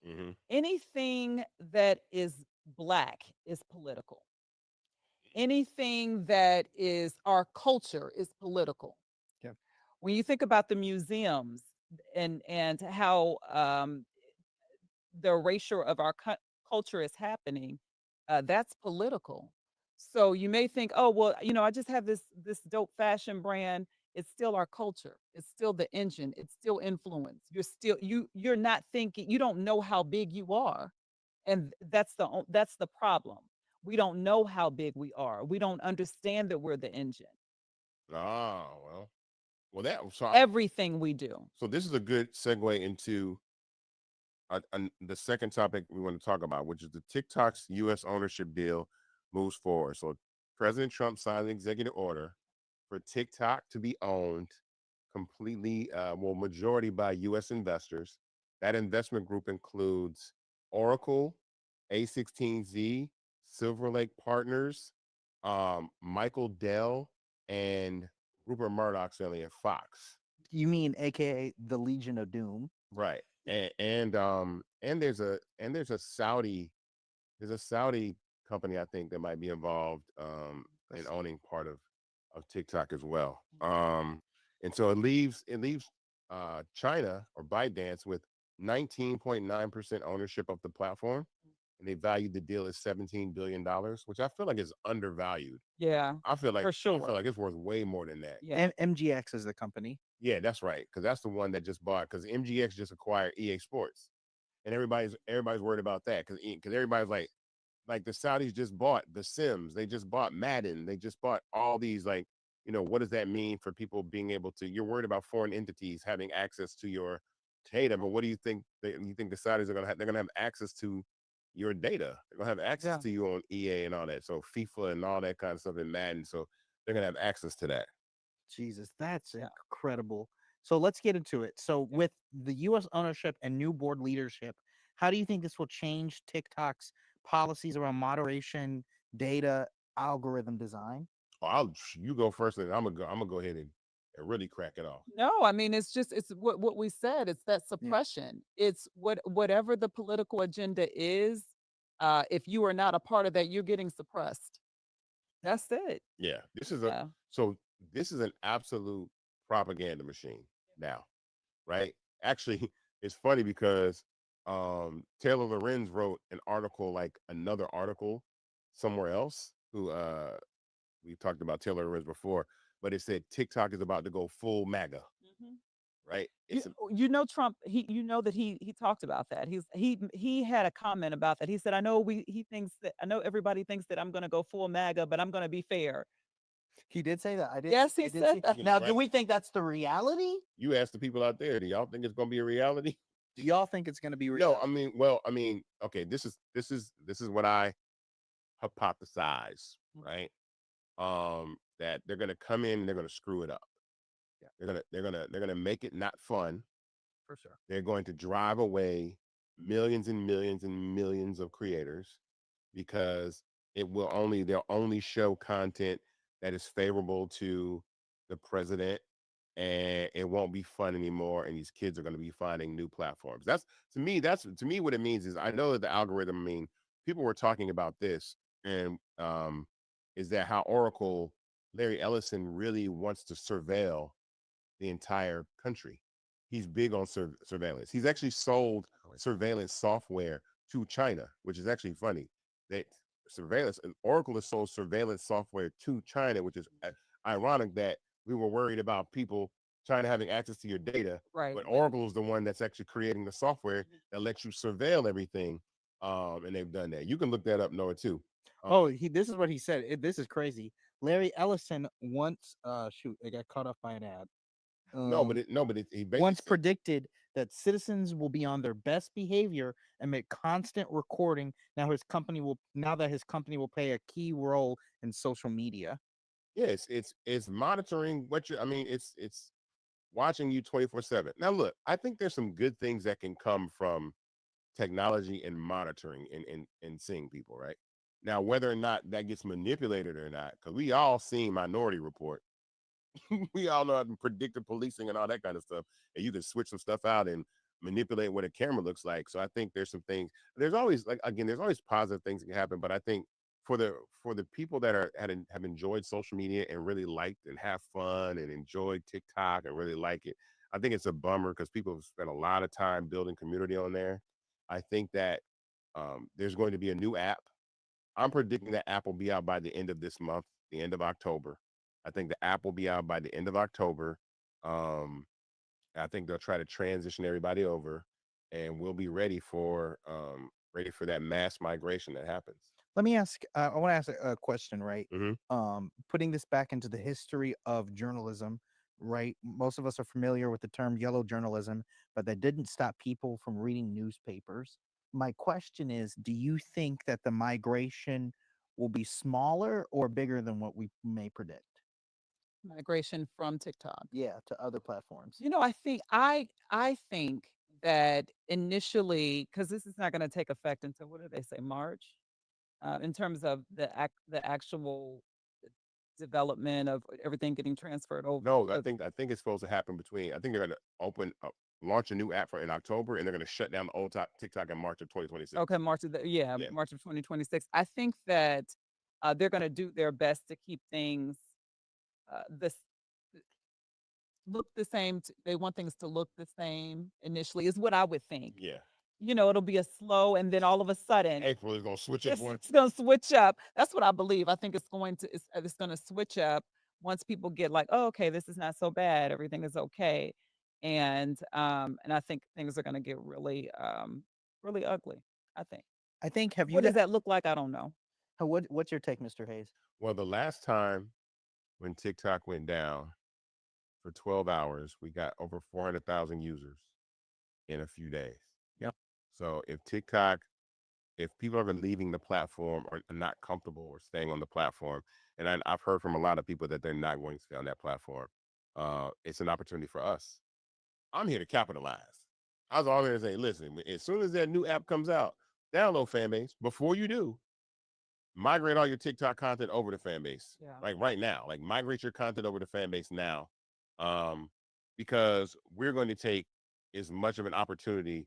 Mm-hmm. Anything that is black is political. Anything that is our culture is political. Yeah. When you think about the museums and how the erasure of our culture is happening, that's political. So you may think, oh well, I just have this dope fashion brand. It's still our culture. It's still the engine. It's still influence. You're not thinking. You don't know how big you are, and that's the problem. We don't know how big we are. We don't understand that we're the engine. Ah, well, that Everything we do. so this is a good segue into the second topic we want to talk about, which is the TikTok's U.S. ownership deal moves forward. So President Trump signed an executive order for TikTok to be owned completely, majority by U.S. investors. That investment group includes Oracle, A16Z, Silver Lake Partners, Michael Dell, and Rupert Murdoch's family at Fox. You mean AKA the Legion of Doom? Right. And there's a Saudi company, I think, that might be involved in owning part of TikTok as well. And so it leaves China or ByteDance with 19.9% ownership of the platform, and they valued the deal at $17 billion, which I feel like is undervalued. Yeah, for I feel sure. like it's worth way more than that. Yeah. MGX is the company. Yeah, that's right, because that's the one that just bought. Because MGX just acquired EA Sports, and everybody's worried about that because everybody's like the Saudis just bought The Sims, they just bought Madden, they just bought all these what does that mean for people being able to? You're worried about foreign entities having access to your data, but what do you think? You think the Saudis are gonna have? They're gonna have access to your data. They're gonna have access Yeah. to you on EA and all that. So FIFA and all that kind of stuff in Madden. So they're gonna have access to that. Jesus, that's Yeah. incredible. So let's get into it. So Yeah. with the U.S. ownership and new board leadership, how do you think this will change TikTok's policies around moderation, data, algorithm design? Oh, you go first, and I'm gonna go ahead and really crack it off. No, I mean it's what we said. It's that Yeah. suppression. It's whatever the political agenda is. If you are not a part of that, you're getting suppressed. That's it. Yeah, Yeah. so this is an absolute propaganda machine now, right? Actually, it's funny because Taylor Lorenz wrote an article, like another article somewhere else. Who we talked about Taylor Lorenz before, but it said TikTok is about to go full MAGA, Mhm. right? You It's a, you know Trump. You know that he talked about that. He had a comment about that. He said, "I know he thinks that I know everybody thinks that I'm going to go full MAGA, but I'm going to be fair." He did say that. Yes, he I did said see. that. Now, do right. we think that's the reality? You ask the people out there, do y'all think it's gonna be a reality? Do y'all think it's going to be No, reality? I mean, okay, this is what I hypothesize, Mm. right? That they're gonna come in and they're gonna screw it up. Yeah, They're gonna make it not fun. for sure. They're going to drive away millions and millions and millions of creators because they'll only show content that is favorable to the president, and it won't be fun anymore, and these kids are going to be finding new platforms. That's to me what it means is, I know that the algorithm, I mean, people were talking about this, and is that how Oracle, Larry Ellison, really wants to surveil the entire country. He's big on surveillance. He's actually sold surveillance software to China, which is actually funny. That surveillance and Oracle has sold surveillance software to China, which is ironic that we were worried about people China having access to your data, Right. but Oracle is the one that's actually creating the software that lets you surveil everything. And they've done that. You can look that up, Noah, too. Oh, this is what he said. This is crazy. Larry Ellison once, shoot, I got caught up by an ad. He basically Once said, predicted that citizens will be on their best behavior amid constant recording. Now that his company will play a key role in social media. yes, it's monitoring what you. I mean, it's watching you 24/7. Now, look, I think there's some good things that can come from technology and monitoring and seeing people, right? Now, whether or not that gets manipulated or not, because we all seen Minority Report. We all know how predictive policing and all that kind of stuff. And you can switch some stuff out, and manipulate what a camera looks like. So I think there's some things. There's always like again, there's always positive things that can happen, but I think for the people that have enjoyed social media and really liked and have fun and enjoyed TikTok and really like it, I think it's a bummer because people have spent a lot of time building community on there. I think that there's going to be a new app. I'm predicting that app will be out by the end of this month, the end of October. I think the app will be out by the end of October. Um, I think they'll try to transition everybody over, and we'll be ready for that mass migration that happens. Let me ask. I want to ask a question, right? Hmm. Putting this back into the history of journalism, right? Most of us are familiar with the term yellow journalism, but that didn't stop people from reading newspapers. My question is, do you think that the migration will be smaller or bigger than what we may predict? Migration from TikTok. Yeah, to other platforms. I think that initially, because this is not going to take effect until, what did they say, March? In terms of the actual development of everything getting transferred over. No, I think it's supposed to happen between. I think they're going to launch a new app in October, and they're going to shut down the old TikTok in March of 2026. Okay, Yeah. March of 2026. I think that they're going to do their best to keep things this look the same. They want things to look the same initially, is what I would think. Yeah. It'll be a slow, and then all of a sudden, April is going to switch up one. it's going to switch up. That's what I believe. I think it's going to switch up once people get like, oh, okay, this is not so bad. Everything is okay, and I think things are going to get really ugly. I think. I think. Have you? What does that look like? I don't know. What's your take, Mr. Hayes? Well, the last time when TikTok went down for 12 hours, we got over 400,000 users in a few days. Yep. So if people are leaving the platform or are not comfortable or staying on the platform, and I've heard from a lot of people that they're not going to stay on that platform, it's an opportunity for us. I'm here to capitalize. I was all here to say, listen, as soon as that new app comes out, download Fanbase. Before you do, migrate all your TikTok content over to Fanbase. Yeah. Like right now, like migrate your content over to Fanbase now, because we're going to take as much of an opportunity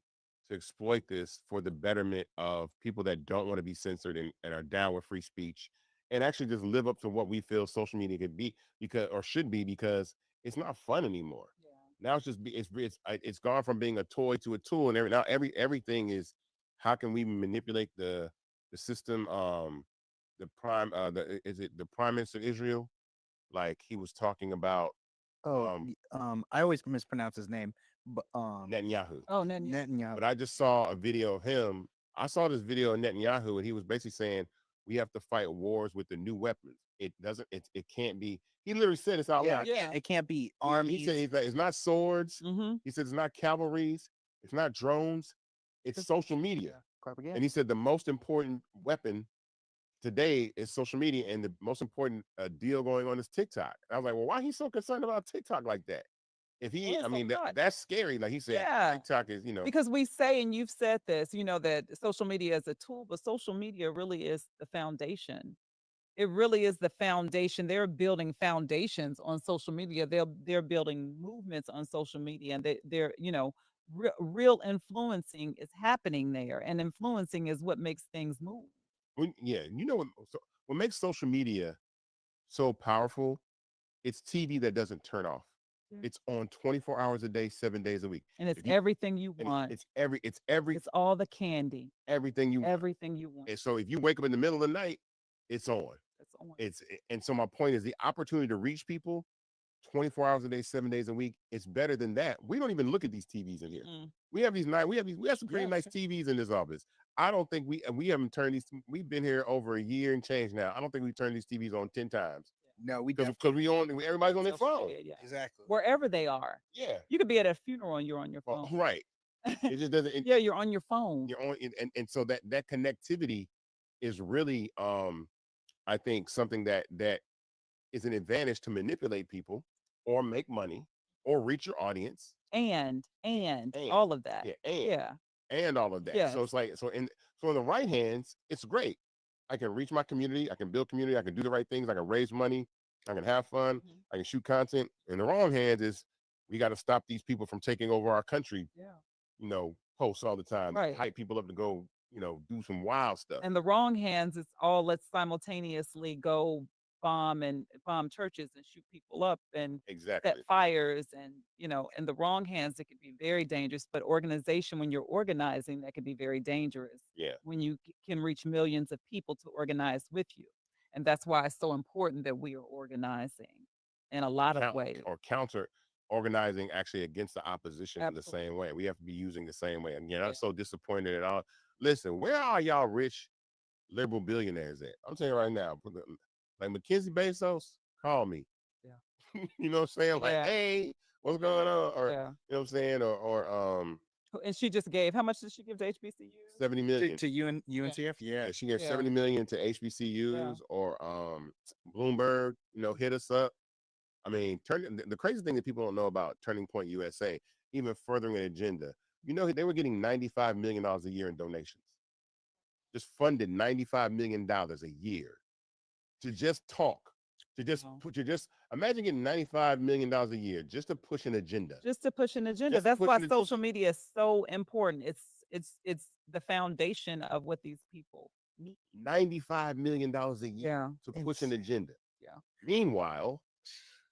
to exploit this for the betterment of people that don't want to be censored and are down with free speech, and actually just live up to what we feel social media could be should be, because it's not fun anymore. Yeah. Now it's just it's gone from being a toy to a tool, and everything is how can we manipulate the system. The prime is it the prime minister of Israel, like he was talking about Oh, I always mispronounce his name, but Netanyahu. Oh, then Netanyahu. But I just saw a video of him. I saw this video of Netanyahu, and he was basically saying we have to fight wars with the new weapons. It can't be. He literally said this out Yeah, loud. it can't be He armies. said it's not swords. Mm-hmm. He said it's not cavalries. It's not drones. It's social media. Propaganda. And he said the most important weapon today is social media, and the most important deal going on is TikTok. And I was like, well, why he's so concerned about TikTok like that? If he, Well, I mean, that's scary. Like he said, Yeah. TikTok is, Because we say, and you've said this, that social media is a tool, but social media really is the foundation. It really is the foundation. They're building foundations on social media. They're building movements on social media, and they're real influencing is happening there, and influencing is what makes things move. yeah, what makes social media so powerful? It's TV that doesn't turn off. Yeah. It's on 24 hours a day, 7 days a week. And it's If you- everything you and want. It's It's all the candy. everything you want. Everything you want. And so if you wake up in the middle of the night, it's on. It's on. And so my point is the opportunity to reach people 24 hours a day, 7 days a week. It's better than that. We don't even look at these TVs in here. We have we have some pretty nice TVs in this office. I don't think we haven't turned these. We've been here over a year and change now. I don't think we turned these TVs on 10 times. No, we Because everybody's on their phone. Yeah. exactly. Wherever they are. Yeah. You could be at a funeral and you're on your phone. Right. It just doesn't. Yeah, you're on your phone. You're on, and so that connectivity is really, I think, something that is an advantage to manipulate people or make money or reach your audience And all of that. yeah, and all of that. Yes. So it's like in the right hands, it's great. I can reach my community. I can build community. I can do the right things. I can raise money. I can have fun. I can shoot content. In the wrong hands is we got to stop these people from taking over our country. Yeah. posts all the time, Right. hype people up to go, do some wild stuff. And the wrong hands, it's all let's simultaneously go bomb churches and shoot people up and set Exactly. fires. And in the wrong hands, it could be very dangerous. But organization, when you're organizing, that could be very dangerous Yeah. when you can reach millions of people to organize with you. And that's why it's so important that we are organizing in a lot of ways. Or counter organizing actually against the opposition in the Absolutely. same way. We have to be using the same way. And Yeah. I'm so disappointed at all. Listen, where are y'all rich liberal billionaires at? I'm telling you right now, like Mackenzie Bezos, call me. Yeah. You know what I'm saying? Like, Yeah. hey, what's going on? Or Yeah. you know what I'm saying? Or And she just gave, how much did she give to HBCUs? 70 million. To UNCF, yeah. Yeah, she gave Yeah. 70 million to HBCUs or Bloomberg, hit us up. I mean, the crazy thing that people don't know about Turning Point USA, even furthering an agenda, they were getting $95 million a year in donations. Just funded $95 million a year to just talk, Wow. to just imagine getting $95 million a year just to push an agenda. Just to push an agenda. Just to That's push why an social media is so important. It's the foundation of what these people need. $95 million a year Yeah. to push an agenda. Yeah. Meanwhile,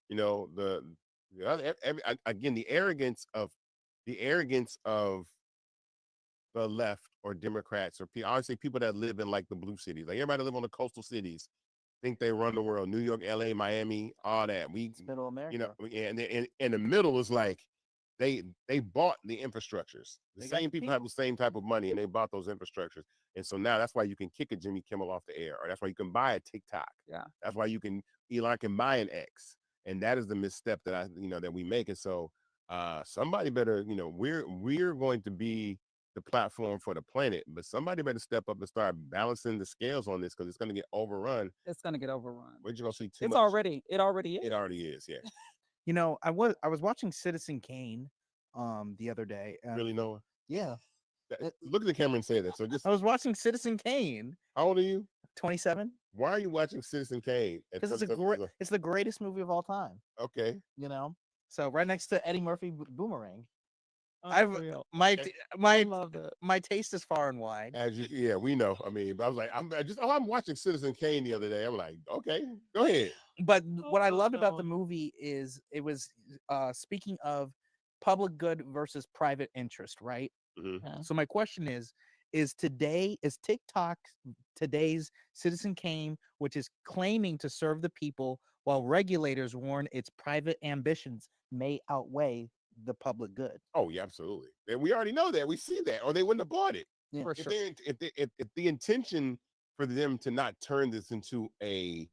the other again the arrogance of the left or Democrats or I would say people that live in like the blue cities, like everybody that live on the coastal cities, think they run the world. New York, LA, Miami, all that. It's middle America. And the middle is like they bought the infrastructures. The same people have the same type of money, and they bought those infrastructures. And so now that's why you can kick a Jimmy Kimmel off the air, or that's why you can buy a TikTok. Yeah. That's why Elon can buy an X, and that is the misstep that that we make. And so somebody better, we're going to be the platform for the planet, but somebody better step up and start balancing the scales on this because it's going to get overrun. It's going to get overrun. We're just going to see too It's much. it already is. It already is, yeah. I was watching Citizen Kane the other day. Really, Noah? Yeah. Look at the camera and say that. So I was watching Citizen Kane. How old are you? 27. Why are you watching Citizen Kane? Because it's the greatest movie of all time. Okay. So right next to Eddie Murphy Boomerang. Unreal. My I love it. my taste is far and wide. We know. I mean, I was like, I'm watching Citizen Kane the other day. I'm like, okay, go ahead. But what I loved about the movie is it was speaking of public good versus private interest, right? Mm-hmm. Yeah. So my question is TikTok today's Citizen Kane, which is claiming to serve the people while regulators warn its private ambitions may outweigh the public good? Oh yeah, absolutely. And we already know that. We see that, or they wouldn't have bought it. Yeah, For If sure. if the intention for them to not turn this into a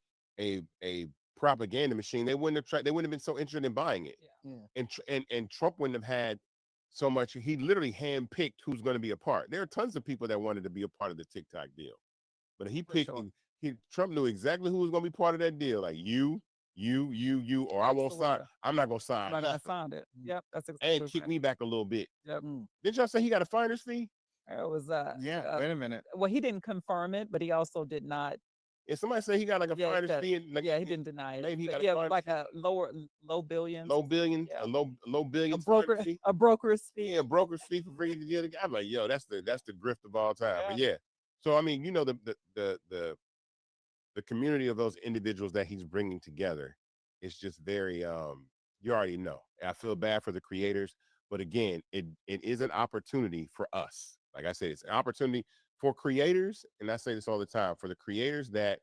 propaganda machine, they wouldn't have tried. They wouldn't have been so interested in buying it. Yeah. And Trump wouldn't have had so much. He literally handpicked who's going to be a part. There are tons of people that wanted to be a part of the TikTok deal, but he picked. sure. Trump knew exactly who was going to be part of that deal. Like you, or I won't sign. Absolutely. I'm not going to sign. I'm not gonna sign it. Yep. That's And exactly kick right. me back a little bit. Yep. Didn't y'all say he got a finder's fee? It was Yeah. Wait a minute. well, he didn't confirm it, but he also did not. If somebody say he got like a Yeah, finder's that- fee, and like, Yeah, he didn't deny it. maybe he But got a yeah, finder's like fee. a low billions. low billion, Yeah. a low billion fee. A broker's fee. Yeah, broker's fee for bringing the deal together. I'm like, yo, that's the grift of all time. But yeah, so I mean, the community of those individuals that he's bringing together is just very you already know. I feel bad for the creators, but again, it is an opportunity for us. Like I said, it's an opportunity for creators, and I say this all the time, for the creators that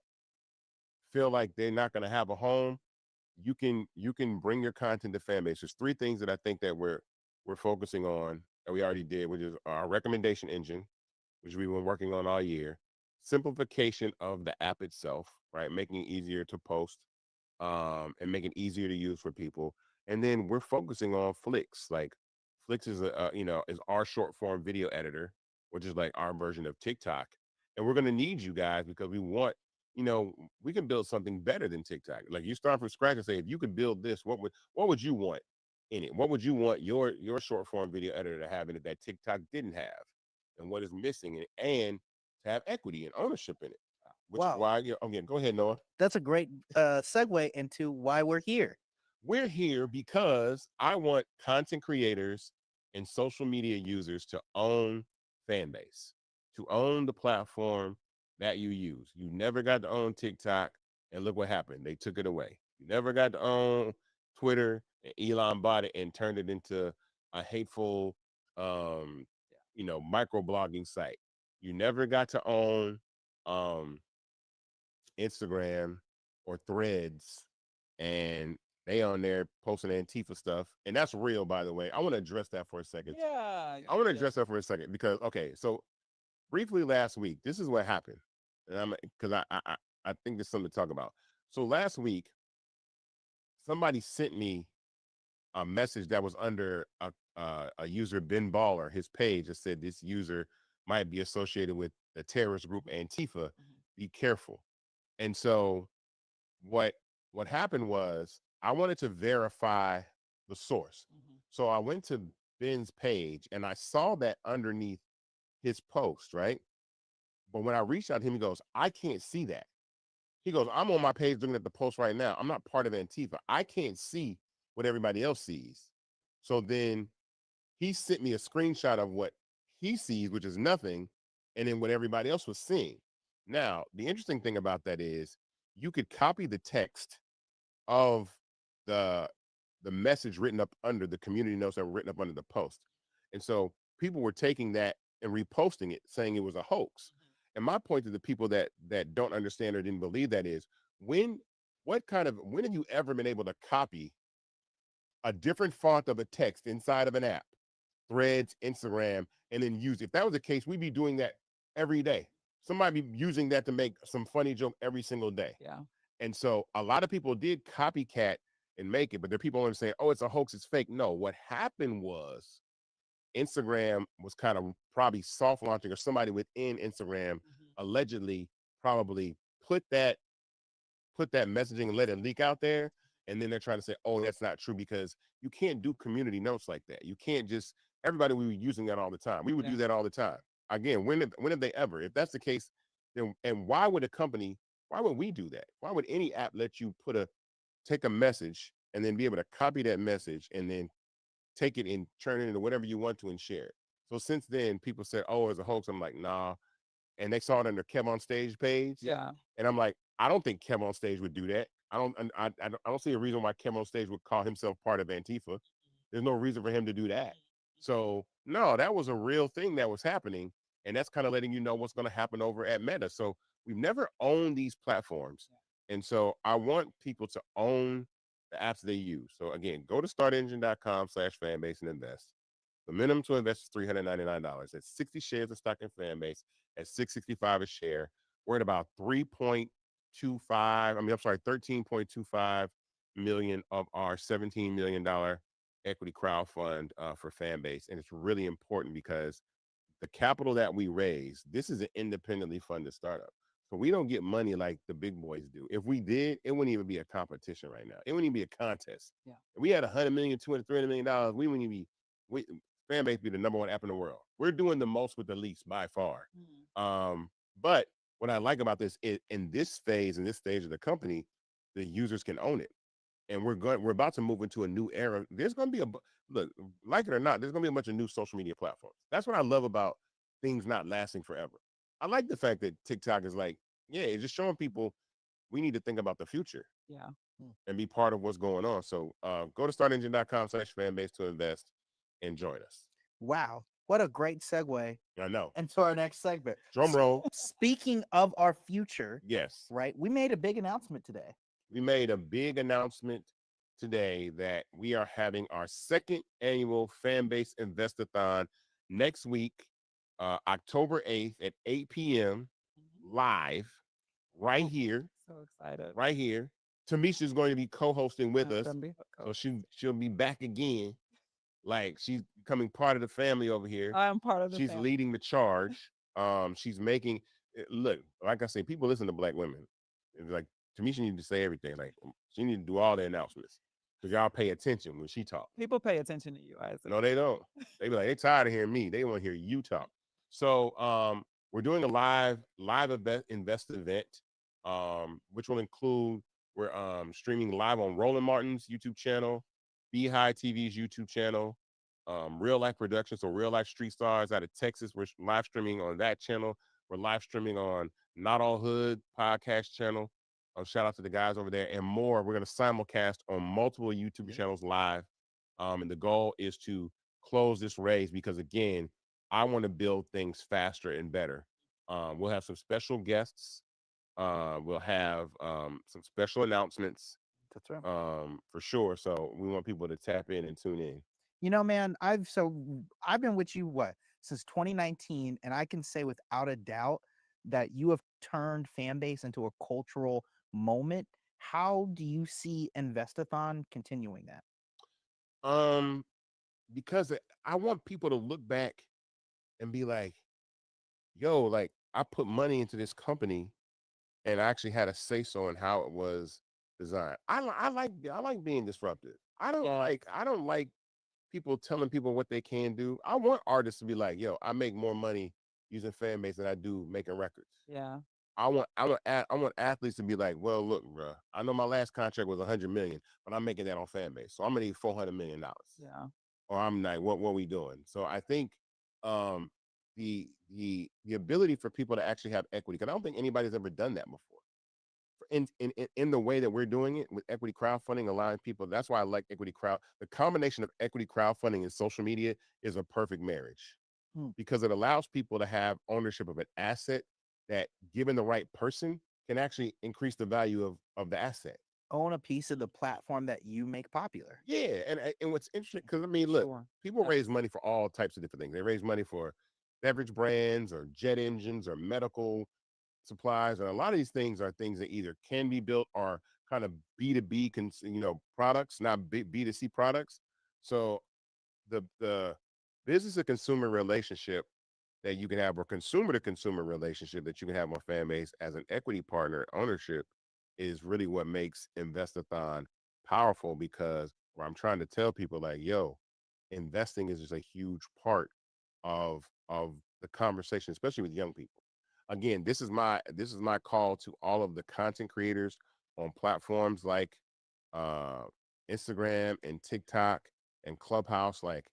feel like they're not going to have a home. You can bring your content to fan base. There's three things that I think that we're focusing on that we already did, which is our recommendation engine, which we've been working on all year, simplification of the app itself, right, making it easier to post, and making it easier to use for people. And then we're focusing on Flix. Like Flix is is our short form video editor, which is like our version of TikTok. And we're gonna need you guys because we want, we can build something better than TikTok. Like you start from scratch and say, if you could build this, what would you want in it? What would you want your short form video editor to have in it that TikTok didn't have? And what is missing in it? And to have equity and ownership in it. Which Wow. is why, again, go ahead, Noah. That's a great segue into why we're here. We're here because I want content creators and social media users to own fan base, to own the platform that you use. You never got to own TikTok, and look what happened. They took it away. You never got to own Twitter, and Elon bought it and turned it into a hateful, um, microblogging site. You never got to own um, Instagram or Threads, and they on there posting Antifa stuff, and that's real, by the way. I want to address that for a second. Yeah. I want to address that for a second because okay, so briefly last week, this is what happened, and I'm because I think there's something to talk about. So last week, somebody sent me a message that was under a user Ben Baller, his page, that said this user might be associated with the terrorist group Antifa. Be careful. And so what what happened was I wanted to verify the source. So I went to Ben's page and I saw that underneath his post, right? But when I reached out to him, he goes, I can't see that. He goes, I'm on my page looking at the post right now. I'm not part of Antifa. I can't see what everybody else sees. So then he sent me a screenshot of what he sees, which is nothing, and then what everybody else was seeing. Now, the interesting thing about that is you could copy the text of the the message written up under the community notes that were written up under the post. And so people were taking that and reposting it, saying it was a hoax. And my point to the people that don't understand or didn't believe that is when when have you ever been able to copy a different font of a text inside of an app, Threads, Instagram, and then use it? If that was the case, we'd be doing that every day. Somebody be using that to make some funny joke every single day. Yeah. And so a lot of people did copycat and make it, but there are people only saying, oh, it's a hoax, it's fake. No, what happened was Instagram was kind of probably soft launching, or somebody within Instagram allegedly probably put that messaging and let it leak out there. And then they're trying to say, oh, that's not true, because you can't do community notes like that. You can't just, everybody, we were using that all the time. We would do that all the time. Again, when have they ever? If that's the case, then, and why would why would we do that? Why would any app let you take a message and then be able to copy that message and then take it and turn it into whatever you want to and share it? So since then, people said, oh, it's a hoax. I'm like, nah. And they saw it on their Kev on Stage page. Yeah. And I'm like, I don't think Kev on Stage would do that. I don't see a reason why Kev on Stage would call himself part of Antifa. There's no reason for him to do that. So no, that was a real thing that was happening. And that's kind of letting you know what's going to happen over at Meta. So we've never owned these platforms. And so I want people to own the apps they use. So again, go to startengine.com/fanbase and invest. The minimum to invest is $399. That's 60 shares of stock in Fanbase at $665 a share. We're at about 13.25 million of our $17 million equity crowdfund for Fanbase. And it's really important because the capital that we raise, this is an independently funded startup. So we don't get money like the big boys do. If we did, it wouldn't even be a competition right now. It wouldn't even be a contest. Yeah. If we had $100 million, $200, $300 million, we wouldn't even be, Fanbase be the number one app in the world. We're doing the most with the least by far. But what I like about this is in this phase, in this stage of the company, the users can own it. And we're about to move into a new era. There's going to be look, like it or not, there's going to be a bunch of new social media platforms. That's what I love about things not lasting forever. I like the fact that TikTok is like, yeah, it's just showing people we need to think about the future. Yeah. And be part of what's going on. So go to startengine.com/fanbase to invest and join us. Wow. What a great segue I know. into our next segment. Drum roll. Speaking of our future, Yes. right? We made a big announcement today. We made a big announcement today that we are having our second annual Fanbase Investathon next week, October 8th at 8 p.m. live right here. So excited. Right here. Tamisha is going to be co-hosting with us. So she'll be back again. Like she's becoming part of the family over here. I am part of the She's family. leading the charge. She's making look, like I say, people listen to Black women. It's like Tamisha need to say everything. Like she need to do all the announcements. Because y'all pay attention when she talks. People pay attention to you, Isaac. No, they don't. They be like, they tired of hearing me. They want to hear you talk. So we're doing a live investor event, which will include we're streaming live on Roland Martin's YouTube channel, Beehive TV's YouTube channel, real life production. So real life street stars out of Texas. We're live streaming on that channel. We're live streaming on Not All Hood podcast channel. Shout out to the guys over there and more. We're going to simulcast on multiple YouTube channels live. And the goal is to close this race because, again, I want to build things faster and better. We'll have some special guests. We'll have some special announcements That's right. for sure. So we want people to tap in and tune in. You know, man, I've been with you since 2019, and I can say without a doubt that you have turned fan base into a cultural moment. How do you see Investathon continuing that? Um, because I want people to look back and be like, yo, like I put money into this company and I actually had a say so in how it was designed. I like being disruptive. I don't like people telling people what they can do. I want artists to be like, yo, I make more money using fan base than I do making records. Yeah. I want athletes to be like, well, look, bro, I know my last contract was 100 million, but I'm making that on fan base, so I'm gonna need $400 million. Yeah. Or I'm like, what we doing? So I think um, the ability for people to actually have equity, because I don't think anybody's ever done that before. In the way that we're doing it with equity crowdfunding, allowing people. That's why I like equity crowd. The combination of equity crowdfunding and social media is a perfect marriage because it allows people to have ownership of an asset that, given the right person, can actually increase the value of the asset. Own a piece of the platform that you make popular. Yeah, and what's interesting, because I mean, look, Sure. people raise money for all types of different things. They raise money for beverage brands or jet engines or medical supplies, and a lot of these things are things that either can be built or kind of B2B, products, not B2C products. So the business to consumer relationship that you can have, or consumer to consumer relationship that you can have on fan base as an equity partner ownership, is really what makes Investathon powerful, because where I'm trying to tell people like, yo, investing is just a huge part of the conversation, especially with young people. Again, this is my call to all of the content creators on platforms like uh Instagram and TikTok and Clubhouse. Like,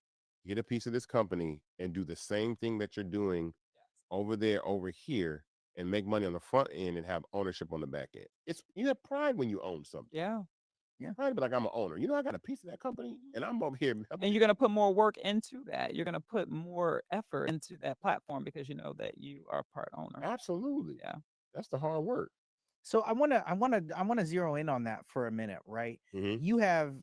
get a piece of this company and do the same thing that you're doing over there, over here, and make money on the front end and have ownership on the back end. You have pride when you own something. Yeah. Yeah. Pride to be like, I'm an owner. I got a piece of that company and I'm over here helping. And you're going to put more work into that. You're going to put more effort into that platform because you know that you are part owner. Absolutely. Yeah. That's the hard work. So I wanna zero in on that for a minute, right? Mm-hmm. You have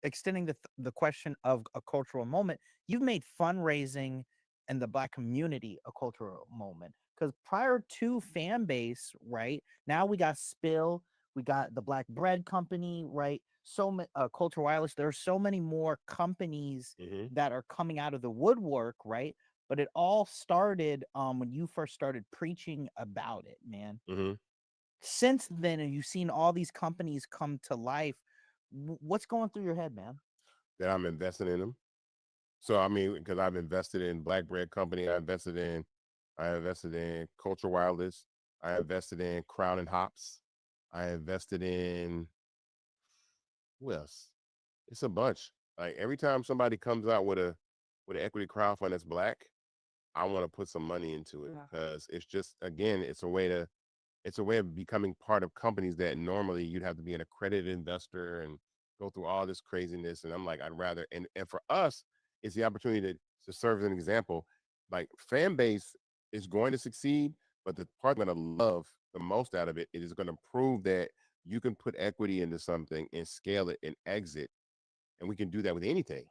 extending the question of a cultural moment. You've made fundraising and the Black community a cultural moment, because prior to fan base, right now we got Spill, we got the Black Bread Company, right? So many Culture Wireless. There are so many more companies Mm-hmm. that are coming out of the woodwork, right? But it all started when you first started preaching about it, man. Mm-hmm. Since then, and you've seen all these companies come to life. What's going through your head, man? That I'm investing in them. So I mean, because I've invested in Black Bread Company, I invested in Culture Wireless, I invested in Crown and Hops, I invested in who else? It's a bunch. Like every time somebody comes out with an equity crowdfund that's Black, I want to put some money into it, Yeah. because it's just, again, it's a way of becoming part of companies that normally you'd have to be an accredited investor and go through all this craziness. And I'm like, I'd rather, and for us, it's the opportunity to serve as an example. Like, fan base is going to succeed, but the part I'm going to love the most out of it, it is going to prove that you can put equity into something and scale it and exit. And we can do that with anything.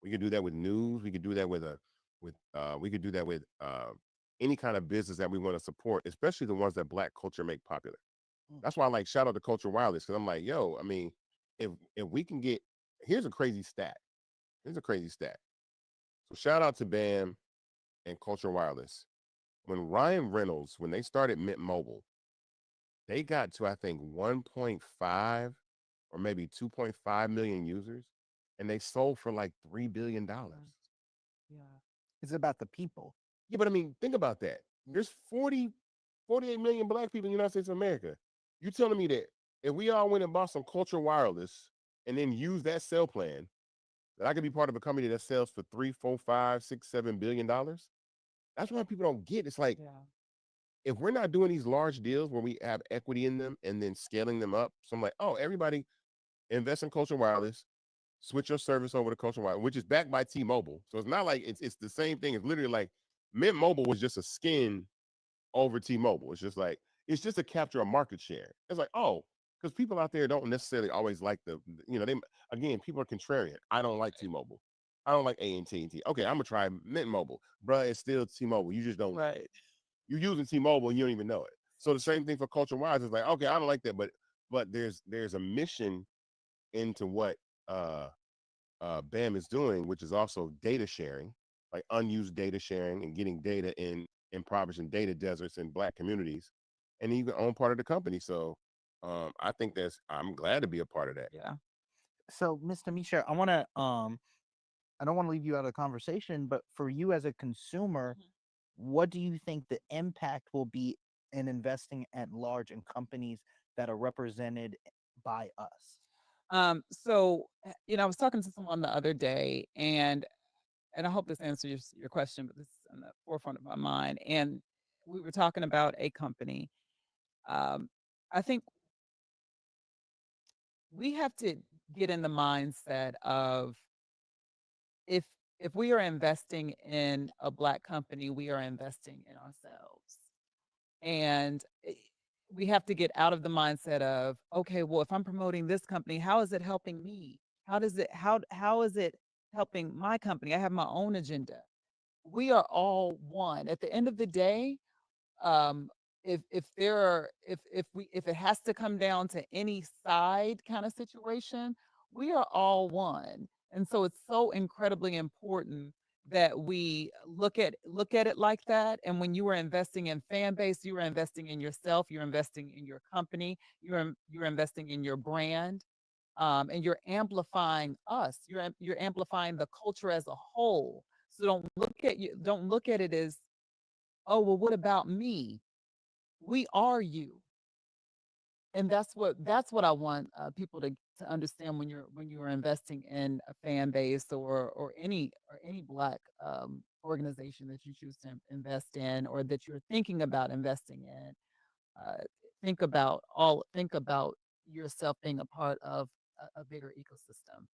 We could do that with news. We could do that we could do that with any kind of business that we want to support, especially the ones that Black culture make popular. Mm. That's why I like shout out to Culture Wireless, because I'm like, yo, I mean, if we can get, here's a crazy stat. Here's a crazy stat. So shout out to BAM and Culture Wireless. When Ryan Reynolds, when they started Mint Mobile, they got to, I think, 1.5 or maybe 2.5 million users, and they sold for like $3 billion. Yeah. It's about the people. Yeah, but I mean, think about that. There's 48 million Black people in the United States of America. You telling me that if we all went and bought some Culture Wireless and then use that cell plan, that I could be part of a company that sells for 3, 4, 5, 6, $7 billion. That's what people don't get. It's like Yeah. if we're not doing these large deals where we have equity in them and then scaling them up. So I'm like, oh, everybody invest in Culture Wireless, switch your service over to Culture Wireless, which is backed by T-Mobile. So it's not like it's the same thing. It's literally like Mint Mobile was just a skin over T-Mobile. It's just like it's just to capture a market share. It's like, oh, because people out there don't necessarily always like they again, people are contrarian. I don't like T-Mobile. I don't like AT&T. Okay, I'm gonna try Mint Mobile, bruh. It's still T-Mobile. You just don't. Right. You're using T-Mobile and you don't even know it. So the same thing for Culture Wise. It's like, okay, I don't like that, but there's a mission into what uh BAM is doing, which is also data sharing, like unused data sharing and getting data in impoverished and data deserts in Black communities, and even own part of the company. So I think I'm glad to be a part of that. Yeah. So, Mr. Misha, I don't want to leave you out of the conversation, but for you as a consumer, Mhm. what do you think the impact will be in investing at large in companies that are represented by us? I was talking to someone the other day, and I hope this answers your question, but this is on the forefront of my mind. And we were talking about a company. Um, I think we have to get in the mindset of if if we are investing in a Black company, we are investing in ourselves. And we have to get out of the mindset of, okay, well, if I'm promoting this company, how is it helping me? How is it helping my company? I have my own agenda. We are all one. At the end of the day, um, if there are if it has to come down to any side kind of situation, we are all one. And so it's so incredibly important that we look at it like that. And when you are investing in fan base, you are investing in yourself, you're investing in your company, you're investing in your brand, and you're amplifying us. You're amplifying the culture as a whole. So don't look at it as, oh, well, what about me? We are you. And that's what I want people to understand when you are investing in a fan base or any Black organization that you choose to invest in or that you're thinking about investing in. Uh, think about yourself being a part of a bigger ecosystem.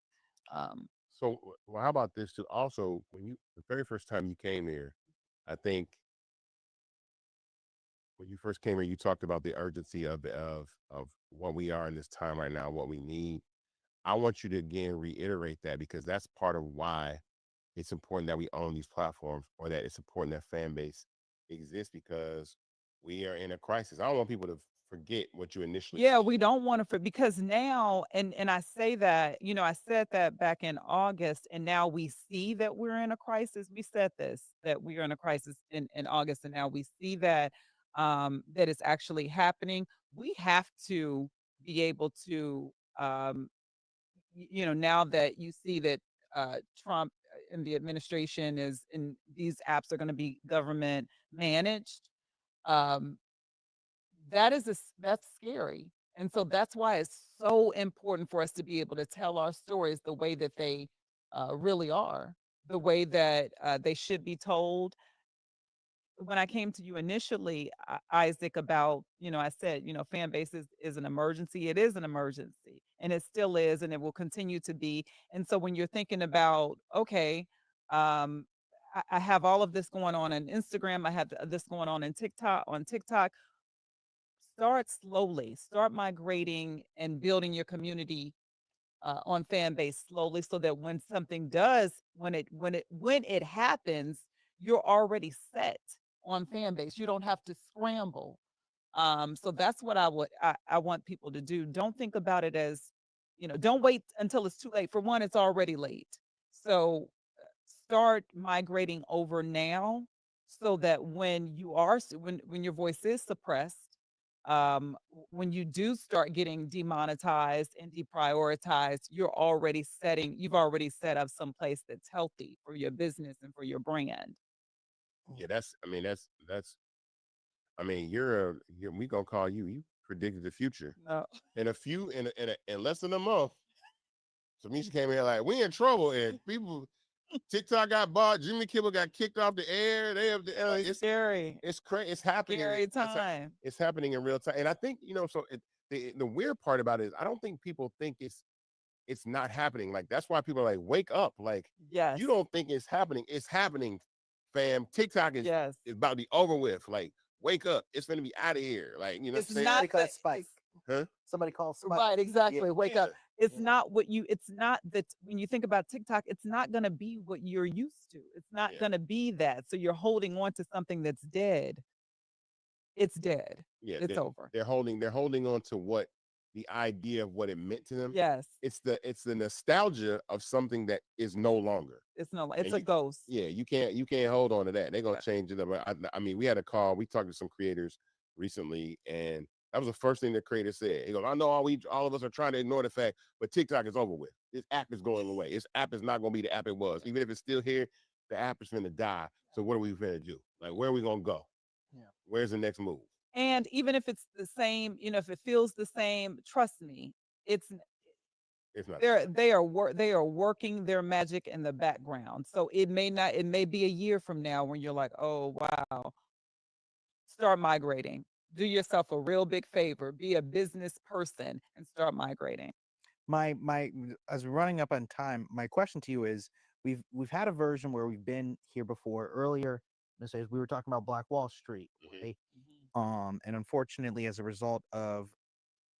Um, So, well, how about this too? Also, when the very first time you came here, I think when you first came here, you talked about the urgency of what we are in this time right now, what we need. I want you to again reiterate that because that's part of why it's important that we own these platforms or that it's important that fan base exists because we are in a crisis. I don't want people to forget what you initially Yeah, said. we don't want to because now and I say that, I said that back in August and now we see that we're in a crisis. We said this that we are in a crisis in August and now we see that that it's actually happening. We have to be able to now that you see that Trump and the administration is and these apps are going to be government managed. Um that's scary. And so that's why it's so important for us to be able to tell our stories the way that they really are, the way that they should be told. When I came to you initially, Isaac, about, I said, fan base is an emergency. It is an emergency, and it still is, and it will continue to be. And so when you're thinking about, okay, um, I have all of this going on Instagram, I have this going on in TikTok, start slowly, start migrating and building your community on fan base slowly so that when something does when it happens, you're already set on fan base. You don't have to scramble. So that's what I want people to do. Don't think about it as, don't wait until it's too late. For one, it's already late. So start migrating over now so that when your voice is suppressed, when you do start getting demonetized and deprioritized, you've already set up some place that's healthy for your business and for your brand. Yeah, that's. I mean, we gonna call you. You predicted the future No. in a few in less than a month. Tamisha came here like, we in trouble, and people, TikTok got bought, Jimmy Kimmel got kicked off the air. They have Oh, it's scary. it's crazy. It's happening. Scary time. It's happening in real time. And I think, so the weird part about it is I don't think people think it's not happening. Like, that's why people are like, wake up. Like, Yes. you don't think it's happening. It's happening, fam. TikTok is Yes. about to be over with. Like, wake up. It's gonna be out of here. Like, you know It's what I'm saying? not Somebody call the Spike. Huh? Somebody call Spike. right, exactly. Wake up. It's Yeah. not what you it's not that when you think about TikTok, it's not gonna be what you're used to. It's not Yeah. gonna be that. So you're holding on to something that's dead. It's dead. Yeah, It's over. they're holding on to what the idea of what it meant to them. Yes. It's the nostalgia of something that is no longer. It's no And it's a ghost. yeah, you can't hold on to that. They're gonna change it up. I mean, we had a call. We talked to some creators recently, and that was the first thing the creator said. He goes, "I know all of us are trying to ignore the fact, but TikTok is over with. This app is going away. This app is not gonna be the app it was. Even if it's still here, the app is gonna die. So what are we gonna do? Like, where are we gonna go? Yeah. Where's the next move? And even if it's the same, if it feels the same, trust me, it's It's not. they are working their magic in the background. So it may be a year from now when you're like, "Oh, wow, start migrating. Do yourself a real big favor. Be a business person and start migrating." My as we're running up on time, my question to you is we've had a version where we've been here before. Earlier, let's say we were talking about Black Wall Street, Mhm. right? And unfortunately, as a result of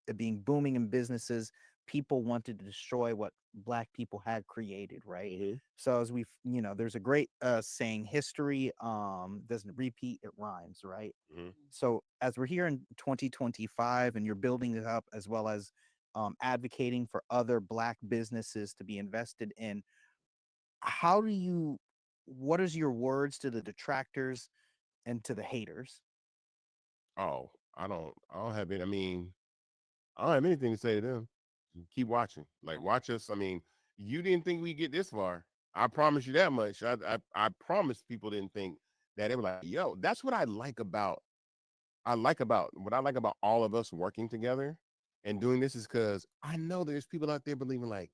it being booming in businesses, people wanted to destroy what black people had created, right? Mhm. So as we've, there's a great saying, history doesn't repeat, it rhymes, right? Mhm. So as we're here in 2025 and you're building it up as well as advocating for other black businesses to be invested in, how do you what is your words to the detractors and to the haters? Oh, I don't have any. I mean, I don't have anything to say to them. Keep watching. Like, watch us. I mean, you didn't think we get this far. I promise you that much. I promise people didn't think that. They were like, yo, that's what what I like about all of us working together and doing this is because I know there's people out there believing like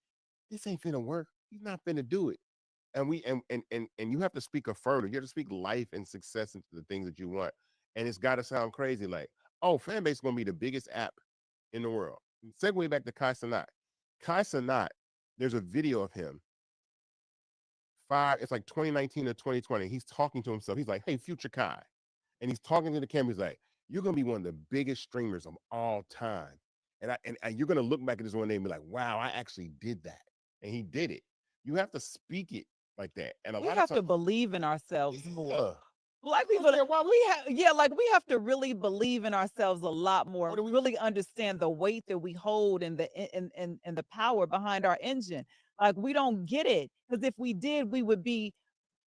this ain't finna work. He's not finna do it. And we and you have to speak affirmative. You have to speak life and success into the things that you want. And it's got to sound crazy, like, oh, fan base is gonna be the biggest app in the world. Segue back to Kai Sanat. Kai Sanat, there's a video of him. It's like 2019 or 2020. He's talking to himself. He's like, hey, future Kai. And he's talking to the camera. He's like, you're gonna be one of the biggest streamers of all time. And you're gonna look back at this one day and be like, wow, I actually did that. And he did it. You have to speak it like that. And a We lot of have to times, believe in ourselves more. yeah. Black I don't people, care why we have, yeah, like we have to really believe in ourselves a lot what more, do we really understand the weight that we hold and and the power behind our engine. Like we don't get it. Because if we did, we would be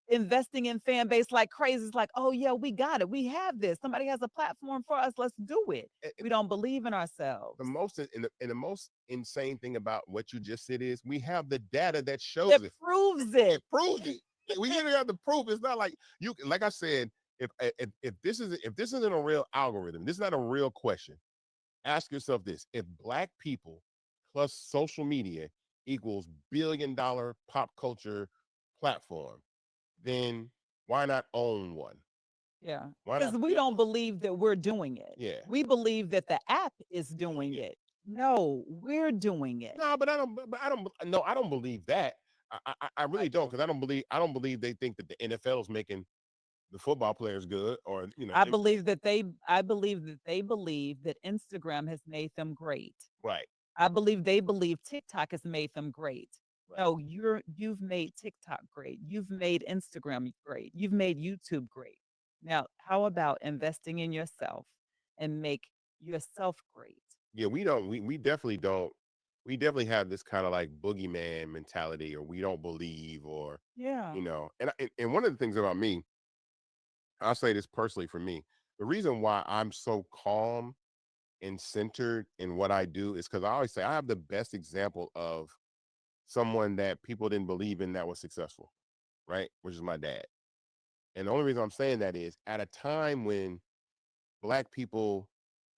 investing in fan base like crazy. It's like, oh yeah, we got it. We have this. Somebody has a platform for us. Let's do it. and We don't believe in ourselves. the most insane thing about what you just said is we have the data that shows It it. proves It it. proves it. We literally have the proof. It's not like you like I said, if this isn't a real algorithm, this is not a real question. Ask yourself this: if black people plus social media equals billion-dollar pop culture platform, then why not own one? Yeah. Why Because not we don't believe that we're doing it. Yeah. We believe that the app is doing Yeah. it. No, we're doing it. No, but I don't believe that. I I really don't, do. because I don't believe they think that the NFL is making the football players good, or I believe that they believe that Instagram has made them great. right, I believe they believe TikTok has made them great. right. No, you've made TikTok great. You've made Instagram great. You've made YouTube great. Now, how about investing in yourself and make yourself great? Yeah, we don't. We definitely don't. We definitely have this kind of like boogeyman mentality, or we don't believe, or Yeah. and one of the things about me, I'll say this personally for me, the reason why I'm so calm and centered in what I do is because I always say I have the best example of someone that people didn't believe in that was successful, right? Which is my dad. And the only reason I'm saying that is at a time when black people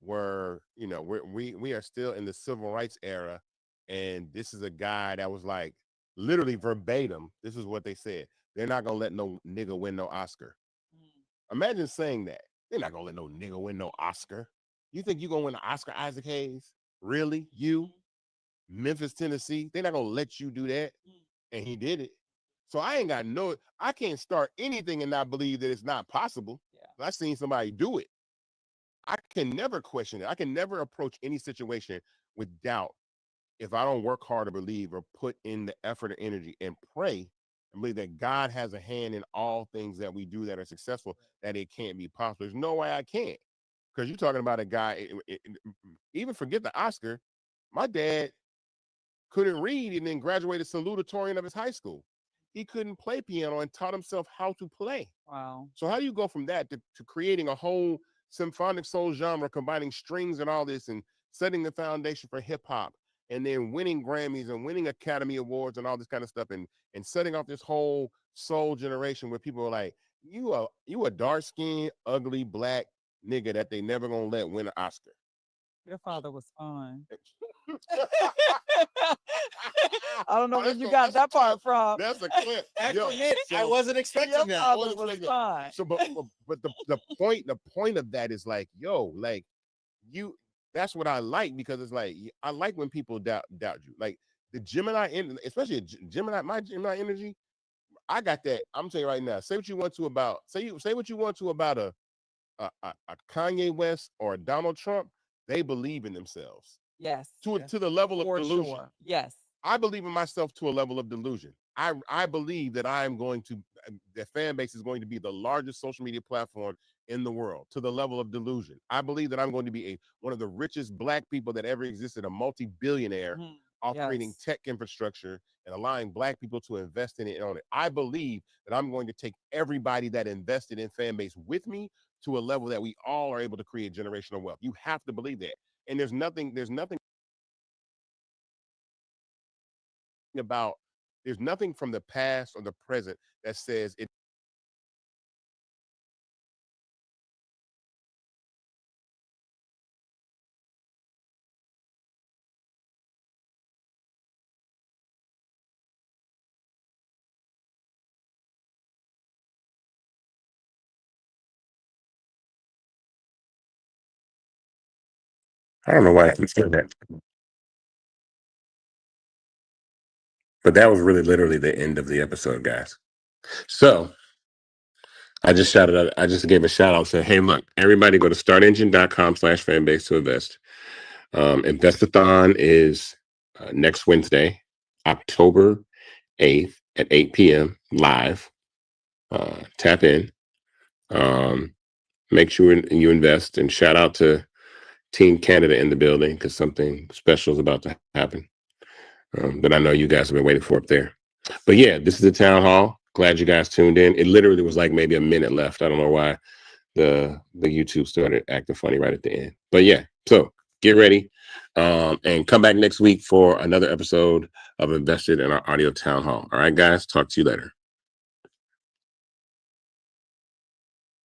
were, we are still in the civil rights era, And this is a guy that was like literally verbatim. This is what they said. They're not gonna let no nigga win no Oscar. Imagine saying that. They're not gonna let no nigga win no Oscar. You think you gonna win an Oscar, Isaac Hayes? Really? You? Memphis, Tennessee? They're not gonna let you do that. And he did it. So I can't start anything and not believe that it's not possible. Yeah. I've seen somebody do it. I can never question it. I can never approach any situation with doubt if I don't work hard to believe or put in the effort and energy and pray and believe that God has a hand in all things that we do that are successful, that it can't be possible. There's no way I can't. Because you're talking about a guy, even forget the Oscar. My dad couldn't read and then graduated salutatorian of his high school. He couldn't play piano and taught himself how to play. Wow. So how do you go from that to creating a whole symphonic soul genre, combining strings and all this and setting the foundation for hip hop and then winning Grammys and winning Academy Awards and all this kind of stuff and setting off this whole soul generation where people are like, you a dark-skinned, ugly, black nigga that they never gonna let win an Oscar. Your father was fine. I don't know where you got That's that part from. That's a clip. Actually, Yo, I so- wasn't expecting Your that. father was fine. So, but the point of that is like, yo, like you. That's what I like because it's like I like when people doubt you. Like the Gemini, especially Gemini, my Gemini energy. I got that. I'm telling you right now. Say what you want to about. Say what you want to about a Kanye West or a Donald Trump. They believe in themselves. Yes. To the level of For delusion. sure. Yes. I believe in myself to a level of delusion. I believe that I am going to, the fan base is going to be the largest social media platform in the world to the level of delusion. I believe that I'm going to be one of the richest black people that ever existed, a multi-billionaire off creating tech infrastructure and allowing black people to invest in it and own it. I believe that I'm going to take everybody that invested in fan base with me to a level that we all are able to create generational wealth. You have to believe that. And there's nothing from the past or the present that says it. I don't know why I keep saying that, but that was really literally the end of the episode, guys. So I just gave a shout out. Said, hey, look, everybody go to startengine.com/fanbase to invest. Investathon is next Wednesday, October 8th at 8 p.m. live. Tap in. Make sure you invest, and shout out to Team Canada in the building because something special is about to happen that I know you guys have been waiting for up there. But yeah, this is the town hall. Glad you guys tuned in. It literally was like maybe a minute left. I don't know why the YouTube started acting funny right at the end. But yeah, so get ready and come back next week for another episode of Invested in our audio town hall. All right, guys, talk to you later.